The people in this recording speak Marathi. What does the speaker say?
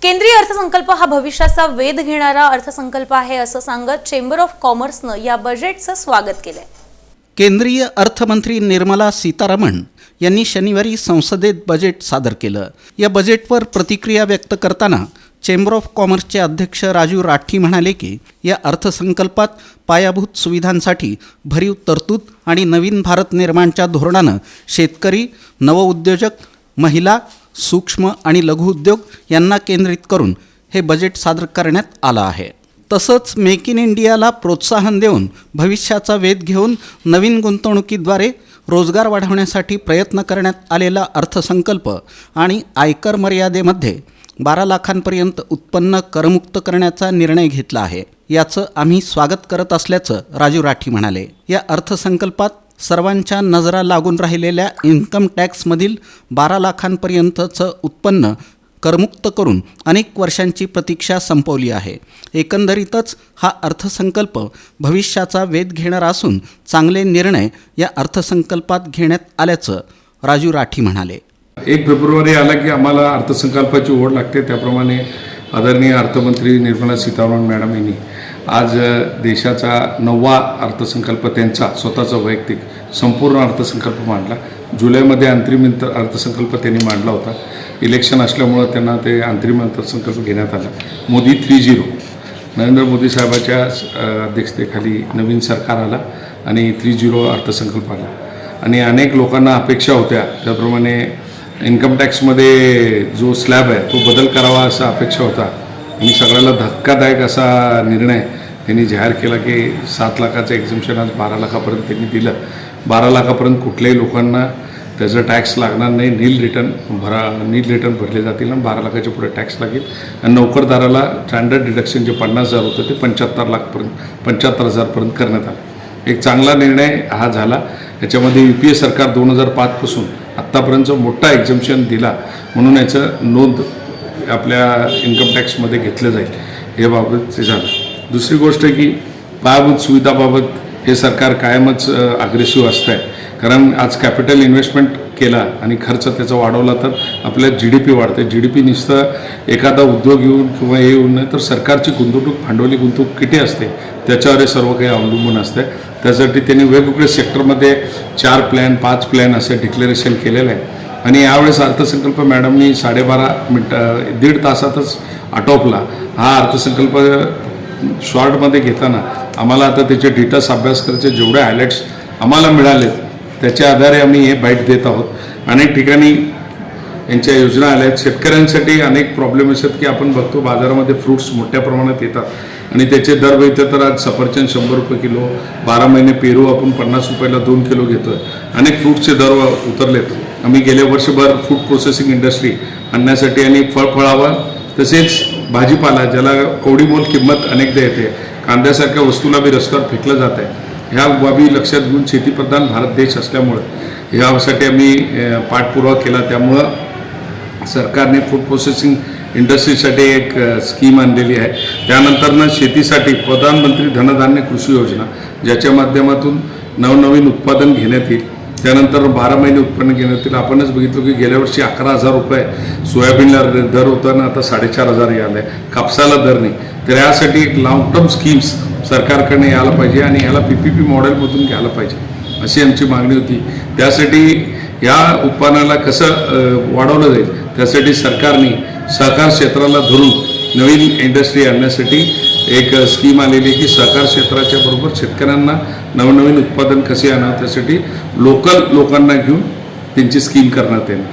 केंद्रीय अर्थसंकल्प हा भविष्याचा वेध घेणारा अर्थसंकल्प आहे असं सांगत चेंबर ऑफ कॉमर्सनं या बजेटचं स्वागत केलंय। केंद्रीय अर्थमंत्री निर्मला सीतारामन यांनी शनिवारी संसदेत बजेट सादर केलं। या बजेटवर प्रतिक्रिया व्यक्त करताना चेंबर ऑफ कॉमर्सचे अध्यक्ष राजू राठी म्हणाले की या अर्थसंकल्पात पायाभूत सुविधांसाठी भरीव तरतूद आणि नवीन भारत निर्माणच्या धोरणानं शेतकरी, नवउद्योजक, महिला, सूक्ष्म आणि लघु उद्योग यांना केंद्रित करून हे बजेट सादर करण्यात आलं आहे। तसंच मेक इन इंडियाला प्रोत्साहन देऊन भविष्याचा वेध घेऊन नवीन गुंतवणुकीद्वारे रोजगार वाढवण्यासाठी प्रयत्न करण्यात आलेला अर्थसंकल्प आणि आयकर मर्यादेमध्ये 12 लाखांपर्यंत उत्पन्न करमुक्त करण्याचा निर्णय घेतला आहे। याचं आम्ही स्वागत करत असल्याचं राजू राठी म्हणाले। या अर्थसंकल्पात सर्वांच्या नजरा लागून राहिलेल्या इन्कम टॅक्समधील 12 लाखांपर्यंतचं उत्पन्न करमुक्त करून अनेक वर्षांची प्रतीक्षा संपवली आहे। एकंदरीतच हा अर्थसंकल्प भविष्याचा वेध घेणारा असून चांगले निर्णय या अर्थसंकल्पात घेण्यात आल्याचं राजू राठी म्हणाले। 1 फेब्रुवारी आला की आम्हाला अर्थसंकल्पाची ओढ लागते। त्याप्रमाणे आदरणीय अर्थमंत्री निर्मला सीतारामन मॅडम यांनी आज देशाचा 9वा अर्थसंकल्प त्यांचा स्वतःचा वैयक्तिक संपूर्ण अर्थसंकल्प मांडला। जुलैमध्ये अंतरिम अर्थसंकल्प त्यांनी मांडला होता। इलेक्शन असल्यामुळं त्यांना ते अंतरिम अर्थसंकल्प घेण्यात आला। मोदी 3.0 नरेंद्र मोदी साहेबाच्या अध्यक्षतेखाली नवीन सरकार आला आणि 3.0 अर्थसंकल्प आला आणि अनेक लोकांना अपेक्षा होत्या। त्याप्रमाणे इन्कम टॅक्समध्ये जो स्लॅब आहे तो बदल करावा असा अपेक्षा होता आणि सगळ्याला धक्कादायक असा निर्णय त्यांनी जाहीर केला की 7 लाखाचं एक्झम्पशन आज 12 लाखापर्यंत त्यांनी दिलं। 12 लाखापर्यंत कुठल्याही लोकांना त्याचं टॅक्स लागणार नाही, नील रिटर्न भरले जातील आणि 12 लाखाच्या पुढे टॅक्स लागेल आणि नोकरदाराला स्टँडर्ड डिडक्शन जे 50,000 होतं ते 75,000पर्यंत करण्यात आलं। एक चांगला निर्णय हा झाला। याच्यामध्ये UPA सरकार 2005 पासून आत्तापर्यंत मोठा एक्झम्पशन दिला म्हणून याचं नोंद आपल्या इन्कम टॅक्समध्ये घेतलं जाईल हे बाबत झालं। दुसरी गोष्ट आहे की पायाभूत सुविधाबाबत हे सरकार कायमच अग्रेसिव्ह असतं आहे, कारण आज कॅपिटल इन्व्हेस्टमेंट केला आणि खर्च त्याचा वाढवला तर आपल्या GDP वाढते। GDP नुसतं एखादा उद्योग येऊन किंवा हे येऊन नाही तर सरकारची गुंतवणूक, भांडवली गुंतवणूक किती असते त्याच्यावर हे सर्व काही अवलंबून असते। त्यासाठी त्यांनी वेगवेगळ्या सेक्टरमध्ये 4 प्लॅन 5 प्लॅन असे डिक्लेरेशन केलेलं आहे आणि यावेळेस अर्थसंकल्प मॅडमनी 1.5 तासातच आटोपला। हा अर्थसंकल्प शॉर्टमध्ये घेताना आम्हाला आता त्याचे डिटेल्स अभ्यास करायचे, जेवढे हायलाईट्स आम्हाला मिळाले त्याच्या आधारे आम्ही हे बाईट देत आहोत। अनेक ठिकाणी यांच्या योजना आल्या आहेत। शेतकऱ्यांसाठी अनेक प्रॉब्लेम असतात की आपण बघतो बाजारामध्ये फ्रूट्स मोठ्या प्रमाणात येतात आणि त्याचे दर बघितले तर आज सफरचंद 100 रुपये किलो, 12 महिने पेरू आपण 50 रुपयाला 2 किलो घेतोय। अनेक फ्रूटचे दर उतरलेत। आम्ही गेल्या वर्षभर फूड प्रोसेसिंग इंडस्ट्री आणण्यासाठी आणि फळावा तसेच भाजीपाला ज्याला कवडीमोल किंमत अनेकदा येते, कांद्यासारख्या वस्तूला बी रस्त्यावर फेकलं जात आहे। ह्या बाबी लक्षात घेऊन शेतीप्रधान भारत देश असल्यामुळं ह्यासाठी आम्ही पाठपुरावा केला। त्यामुळं सरकारने फूड प्रोसेसिंग इंडस्ट्रीसाठी एक स्कीम आणलेली आहे। त्यानंतरनं शेतीसाठी प्रधानमंत्री धनधान्य कृषी योजना ज्याच्या माध्यमातून नवनवीन उत्पादन घेण्यात येईल। त्यानंतर 12 महिने उत्पन्न घेण्यात येईल। आपणच बघितलं की गेल्या वर्षी 11,000 रुपये सोयाबीनला दर होता ना, आता 4,500 आलं आहे। कापसाला दर नाही। तर यासाठी एक लॉंग टर्म स्कीम्स सरकारकडे यायला पाहिजे आणि ह्याला PPP मॉडेलमधून घ्यायला पाहिजे अशी आमची मागणी होती। त्यासाठी या उत्पन्नाला कसं वाढवलं जाईल त्यासाठी सरकारने सहकार क्षेत्राला धरून नवीन इंडस्ट्री आणण्यासाठी एक स्कीम आलेली की सहकार क्षेत्राच्या बरोबर शेतकऱ्यांना नवनवीन उत्पादन कसे आणावं त्यासाठी लोकल लोकांना घेऊन त्यांची स्कीम करण्यात येईल।